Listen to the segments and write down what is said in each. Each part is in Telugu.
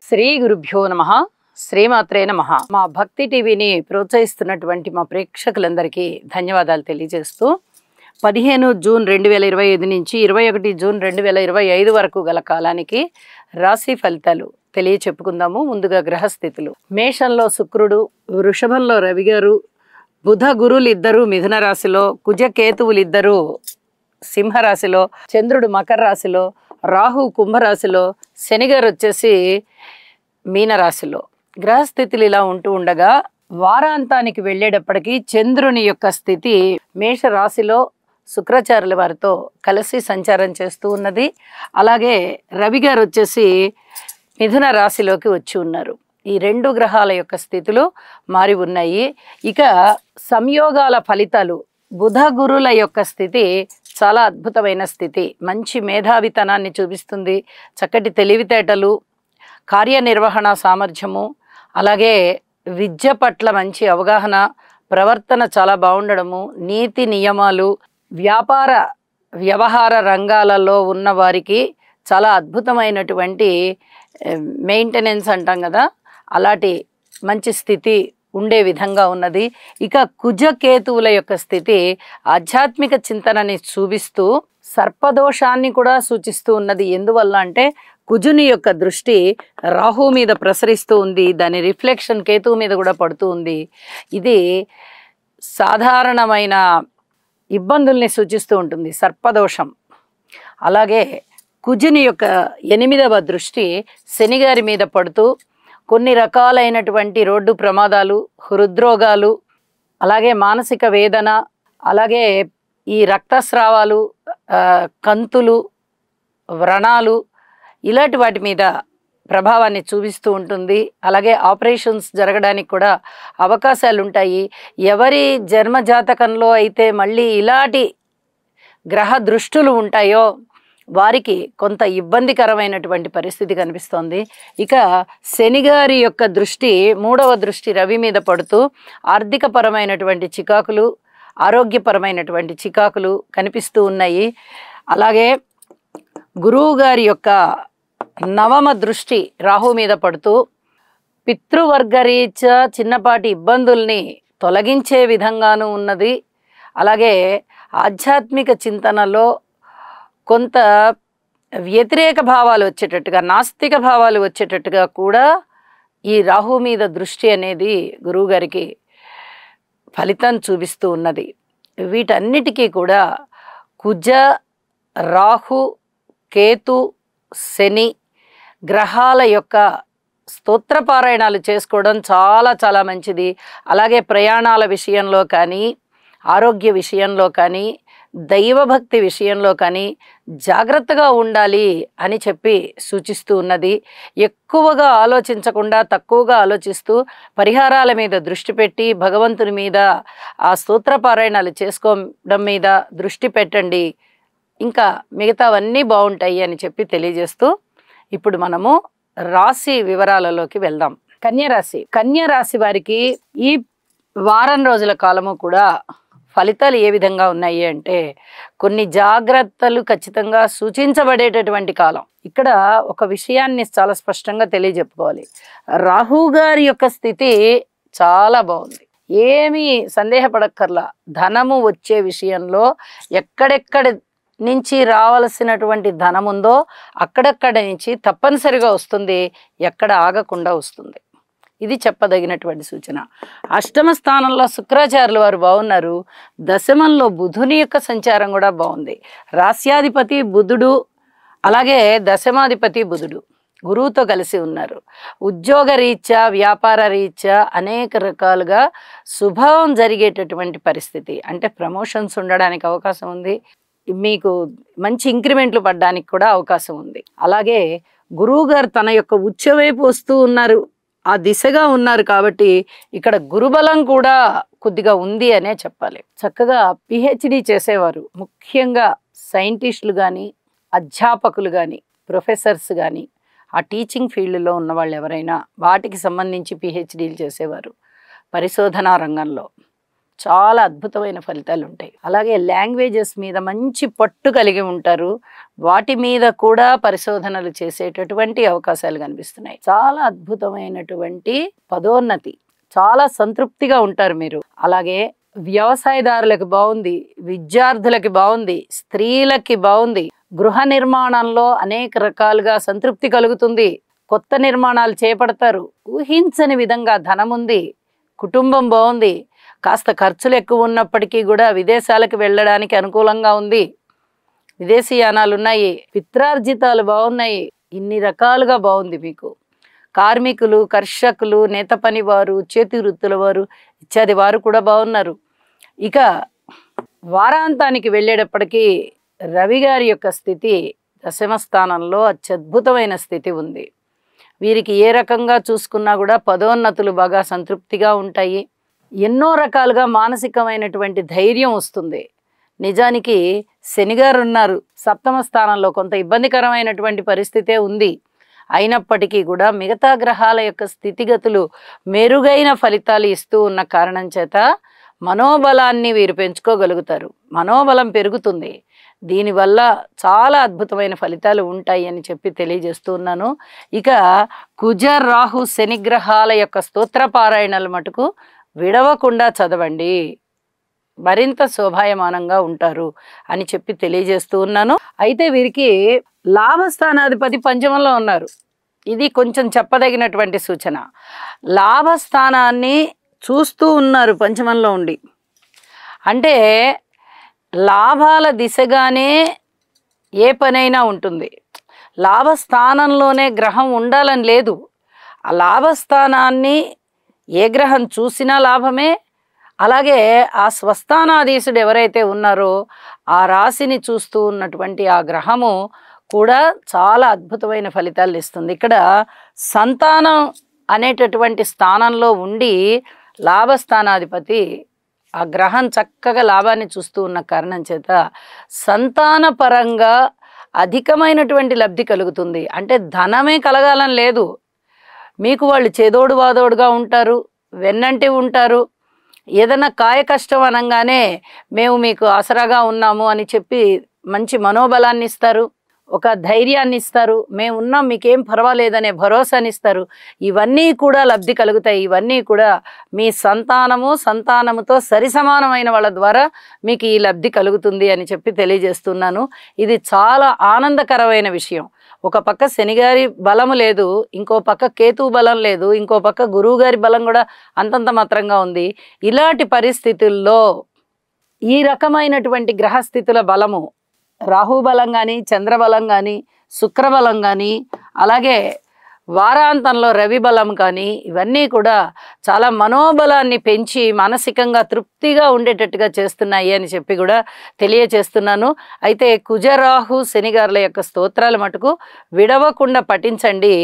శ్రీ గురుభ్యో నమః. శ్రీమాత్రే నమః. మా భక్తి టీవీని ప్రోత్సహిస్తున్నటువంటి మా ప్రేక్షకులందరికీ ధన్యవాదాలు తెలియజేస్తూ 15 జూన్ 2025 నుంచి 21 జూన్ 2025 వరకు గల కాలానికి రాశి ఫలితాలు తెలియచెప్పుకుందాము. ముందుగా గ్రహస్థితులు. మేషంలో శుక్రుడు, వృషభంలో రవి గారు, బుధ గురులు ఇద్దరు మిథున రాశిలో, కుజ కేతువులు ఇద్దరు సింహరాశిలో, చంద్రుడు మకర రాశిలో, రాహు కుంభరాశిలో, శనిగారు వచ్చేసి మీనరాశిలో. గ్రహస్థితులు ఇలా ఉంటూ ఉండగా వారాంతానికి వెళ్ళేటప్పటికీ చంద్రుని యొక్క స్థితి మేష రాశిలో శుక్రాచార్యుల వారితో కలిసి సంచారం చేస్తూ ఉన్నది. అలాగే రవి గారు వచ్చేసి మిథున రాశిలోకి వచ్చి ఉన్నారు. ఈ రెండు గ్రహాల యొక్క స్థితులు మారి ఉన్నాయి. ఇక సంయోగాల ఫలితాలు, బుధ గురుల యొక్క స్థితి చాలా అద్భుతమైన స్థితి. మంచి మేధావితనాన్ని చూపిస్తుంది. చక్కటి తెలివితేటలు, కార్యనిర్వహణ సామర్థ్యము, అలాగే విద్య పట్ల మంచి అవగాహన, ప్రవర్తన చాలా బాగుండడము, నీతి నియమాలు, వ్యాపార వ్యవహార రంగాలలో ఉన్న వారికి చాలా అద్భుతమైనటువంటి మెయింటెనెన్స్ అంటాం కదా, అలాంటి మంచి స్థితి ఉండే విధంగా ఉన్నది. ఇక కుజ కేతువుల యొక్క స్థితి ఆధ్యాత్మిక చింతనని చూపిస్తూ సర్పదోషాన్ని కూడా సూచిస్తూ ఉన్నది. ఎందువల్ల అంటే కుజుని యొక్క దృష్టి రాహు మీద ప్రసరిస్తూ ఉంది, దాని రిఫ్లెక్షన్ కేతువు మీద కూడా పడుతూ ఉంది. ఇది సాధారణమైన ఇబ్బందుల్ని సూచిస్తూ ఉంటుంది, సర్పదోషం. అలాగే కుజుని యొక్క 8వ దృష్టి శనిగారి మీద పడుతూ కొన్ని రకాలైనటువంటి రోడ్డు ప్రమాదాలు, హృద్రోగాలు, అలాగే మానసిక వేదన, అలాగే ఈ రక్తస్రావాలు, కంతులు, వ్రణాలు, ఇలాంటి వాటి మీద ప్రభావాన్ని చూపిస్తూ ఉంటుంది. అలాగే ఆపరేషన్స్ జరగడానికి కూడా అవకాశాలు ఉంటాయి. ఎవరి జన్మజాతకంలో అయితే మళ్ళీ ఇలాంటి గ్రహ దృష్టులు ఉంటాయో వారికి కొంత ఇబ్బందికరమైనటువంటి పరిస్థితి కనిపిస్తోంది. ఇక శనిగారి యొక్క దృష్టి 3వ దృష్టి రవి మీద పడుతూ ఆర్థికపరమైనటువంటి చికాకులు, ఆరోగ్యపరమైనటువంటి చికాకులు కనిపిస్తూ ఉన్నాయి. అలాగే గురువు గారి యొక్క 9వ దృష్టి రాహు మీద పడుతూ పితృవర్గరీత్యా చిన్నపాటి ఇబ్బందుల్ని తొలగించే విధంగానూ ఉన్నది. అలాగే ఆధ్యాత్మిక చింతనలో కొంత వ్యతిరేక భావాలు వచ్చేటట్టుగా, నాస్తిక భావాలు వచ్చేటట్టుగా కూడా ఈ రాహు మీద దృష్టి అనేది గురువుగారికి ఫలితం చూపిస్తూ ఉన్నది. వీటన్నిటికీ కూడా కుజ, రాహు, కేతు, శని గ్రహాల యొక్క స్తోత్రపారాయణాలు చేసుకోవడం చాలా చాలా మంచిది. అలాగే ప్రయాణాల విషయంలో కానీ, ఆరోగ్య విషయంలో కానీ, దైవభక్తి విషయంలో కానీ జాగ్రత్తగా ఉండాలి అని చెప్పి సూచిస్తూ ఉన్నది. ఎక్కువగా ఆలోచించకుండా తక్కువగా ఆలోచిస్తూ పరిహారాల మీద దృష్టి పెట్టి భగవంతుని మీద ఆ స్తోత్రపారాయణాలు చేసుకోవడం మీద దృష్టి పెట్టండి, ఇంకా మిగతావన్నీ బాగుంటాయి అని చెప్పి తెలియజేస్తూ ఇప్పుడు మనము రాశి వివరాలలోకి వెళ్దాం. కన్యరాశి. కన్యరాశి వారికి ఈ వారం రోజుల కాలము కూడా ఫలితాలు ఏ విధంగా ఉన్నాయి అంటే కొన్ని జాగ్రత్తలు ఖచ్చితంగా సూచించబడేటటువంటి కాలం. ఇక్కడ ఒక విషయాన్ని చాలా స్పష్టంగా తెలియజెప్పుకోవాలి. రాహు గారి యొక్క స్థితి చాలా బాగుంది, ఏమీ సందేహపడక్కర్లా. ధనము వచ్చే విషయంలో ఎక్కడెక్కడ నుంచి రావాల్సినటువంటి ధనం ఉందో అక్కడక్కడ నుంచి తప్పనిసరిగా వస్తుంది, ఎక్కడ ఆగకుండా వస్తుంది. ఇది చెప్పదగినటువంటి సూచన. 8వ స్థానంలో శుక్రాచార్యుల వారు బాగున్నారు. దశమంలో బుధుని యొక్క సంచారం కూడా బాగుంది. రాస్యాధిపతి బుధుడు, అలాగే దశమాధిపతి బుధుడు గురువుతో కలిసి ఉన్నారు. ఉద్యోగ రీత్యా, వ్యాపార రీత్యా అనేక రకాలుగా శుభం జరిగేటటువంటి పరిస్థితి. అంటే ప్రమోషన్స్ ఉండడానికి అవకాశం ఉంది, మీకు మంచి ఇంక్రిమెంట్లు పడడానికి కూడా అవకాశం ఉంది. అలాగే గురువు గారు తన యొక్క ఉచ్చవైపు వస్తూ ఉన్నారు, ఆ దిశగా ఉన్నారు. కాబట్టి ఇక్కడ గురుబలం కూడా కొద్దిగా ఉంది అనే చెప్పాలి. చక్కగా పిహెచ్డి చేసేవారు, ముఖ్యంగా సైంటిస్టులు కానీ, అధ్యాపకులు కానీ, ప్రొఫెసర్స్ కానీ, ఆ టీచింగ్ ఫీల్డ్లో ఉన్న వాళ్ళు ఎవరైనా వాటికి సంబంధించి పిహెచ్డీలు చేసేవారు, పరిశోధనా రంగంలో చాలా అద్భుతమైన ఫలితాలు ఉంటాయి. అలాగే లాంగ్వేజెస్ మీద మంచి పట్టు కలిగి ఉంటారు. వాటి మీద కూడా పరిశోధనలు చేసేటటువంటి అవకాశాలు కనిపిస్తున్నాయి. చాలా అద్భుతమైనటువంటి పదోన్నతి, చాలా సంతృప్తిగా ఉంటారు మీరు. అలాగే వ్యవసాయదారులకు బాగుంది, విద్యార్థులకి బాగుంది, స్త్రీలకి బాగుంది, గృహ నిర్మాణంలో అనేక రకాలుగా సంతృప్తి కలుగుతుంది. కొత్త నిర్మాణాలు చేపడతారు. ఊహించని విధంగా ధనం ఉంది, కుటుంబం బాగుంది. కాస్త ఖర్చులు ఎక్కువ ఉన్నప్పటికీ కూడా విదేశాలకు వెళ్ళడానికి అనుకూలంగా ఉంది. విదేశీయానాలు ఉన్నాయి, పిత్రార్జితాలు బాగున్నాయి. ఇన్ని రకాలుగా బాగుంది మీకు. కార్మికులు, కర్షకులు, నేత పని వారు, చేతి వృత్తుల వారు ఇత్యాది వారు కూడా బాగున్నారు. ఇక వారాంతానికి వెళ్ళేటప్పటికీ రవి గారి యొక్క స్థితి దశమ స్థానంలో అత్యద్భుతమైన స్థితి ఉంది. వీరికి ఏ రకంగా చూసుకున్నా కూడా పదోన్నతులు బాగా సంతృప్తిగా ఉంటాయి. ఎన్నో రకాలుగా మానసికమైనటువంటి ధైర్యం వస్తుంది. నిజానికి శనిగారు ఉన్నారు సప్తమ స్థానంలో, కొంత ఇబ్బందికరమైనటువంటి పరిస్థితే ఉంది. అయినప్పటికీ కూడా మిగతా గ్రహాల యొక్క స్థితిగతులు మెరుగైన ఫలితాలు ఇస్తూ ఉన్న కారణం చేత మనోబలాన్ని వీరు పెంచుకోగలుగుతారు. మనోబలం పెరుగుతుంది. దీనివల్ల చాలా అద్భుతమైన ఫలితాలు ఉంటాయి అని చెప్పి తెలియజేస్తూ ఉన్నాను. ఇక కుజ, రాహు, శని గ్రహాల యొక్క స్తోత్ర పారాయణలు మటుకు విడవకుండా చదవండి, మరింత శోభాయమానంగా ఉంటారు అని చెప్పి తెలియజేస్తూ ఉన్నాను. అయితే వీరికి లాభస్థానాధిపతి పంచమంలో ఉన్నారు. ఇది కొంచెం చెప్పదగినటువంటి సూచన. లాభస్థానాన్ని చూస్తూ ఉన్నారు పంచమంలో ఉండి, అంటే లాభాల దిశగానే ఏ పనైనా ఉంటుంది. లాభస్థానంలోనే గ్రహం ఉండాలని లేదు. ఆ లాభస్థానాన్ని ఏ గ్రహం చూసినా లాభమే. అలాగే ఆ స్వస్థానాధీశుడు ఎవరైతే ఉన్నారో ఆ రాశిని చూస్తూ ఉన్నటువంటి ఆ గ్రహము కూడా చాలా అద్భుతమైన ఫలితాలు ఇస్తుంది. ఇక్కడ సంతానం అనేటటువంటి స్థానంలో ఉండి లాభస్థానాధిపతి ఆ గ్రహం చక్కగా లాభాన్ని చూస్తూ ఉన్న కారణం చేత సంతాన పరంగా అధికమైనటువంటి లబ్ధి కలుగుతుంది. అంటే ధనమే కలగాలని లేదు, మీకు వాళ్ళు చేదోడు వాదోడుగా ఉంటారు, వెన్నంటి ఉంటారు. ఏదైనా కాయ కష్టం అనగానే మేము మీకు ఆసరాగా ఉన్నాము అని చెప్పి మంచి మనోబలాన్ని ఇస్తారు, ఒక ధైర్యాన్ని ఇస్తారు. మేము ఉన్నాం, మీకేం పర్వాలేదనే భరోసాని ఇస్తారు. ఇవన్నీ కూడా లబ్ధి కలుగుతాయి. ఇవన్నీ కూడా మీ సంతానముతో సరిసమానమైన వాళ్ళ ద్వారా మీకు ఈ లబ్ధి కలుగుతుంది అని చెప్పి తెలియజేస్తున్నాను. ఇది చాలా ఆనందకరమైన విషయం. ఒక పక్క శనిగారి బలము లేదు, ఇంకో పక్క కేతువు బలం లేదు, ఇంకో పక్క గురువు గారి బలం కూడా అంతంత మాత్రంగా ఉంది. ఇలాంటి పరిస్థితుల్లో ఈ రకమైనటువంటి గ్రహస్థితుల బలము, రాహుబలం కానీ, చంద్రబలం కానీ, శుక్రబలం కానీ, అలాగే వారాంతంలో రవి బలం కానీ, ఇవన్నీ కూడా చాలా మనోబలాన్ని పెంచి మానసికంగా తృప్తిగా ఉండేటట్టుగా చేస్తున్నాయి అని చెప్పి కూడా తెలియచేస్తున్నాను. అయితే కుజరాహు శనిగారుల యొక్క స్తోత్రాలు మటుకు విడవకుండా పఠించండి.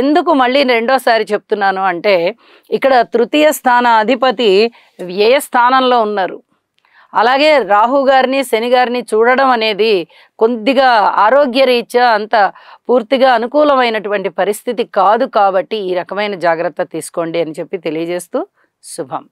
ఎందుకు మళ్ళీ రెండోసారి చెప్తున్నాను అంటే, ఇక్కడ తృతీయ స్థాన అధిపతి వ్యయ స్థానంలో ఉన్నారు. అలాగే రాహు గారిని, శని గారిని చూడడం అనేది కొద్దిగా ఆరోగ్యరీత్యా అంత పూర్తిగా అనుకూలమైనటువంటి పరిస్థితి కాదు. కాబట్టి ఈ రకమైన జాగ్రత్త తీసుకోండి అని చెప్పి తెలియజేస్తూ శుభం.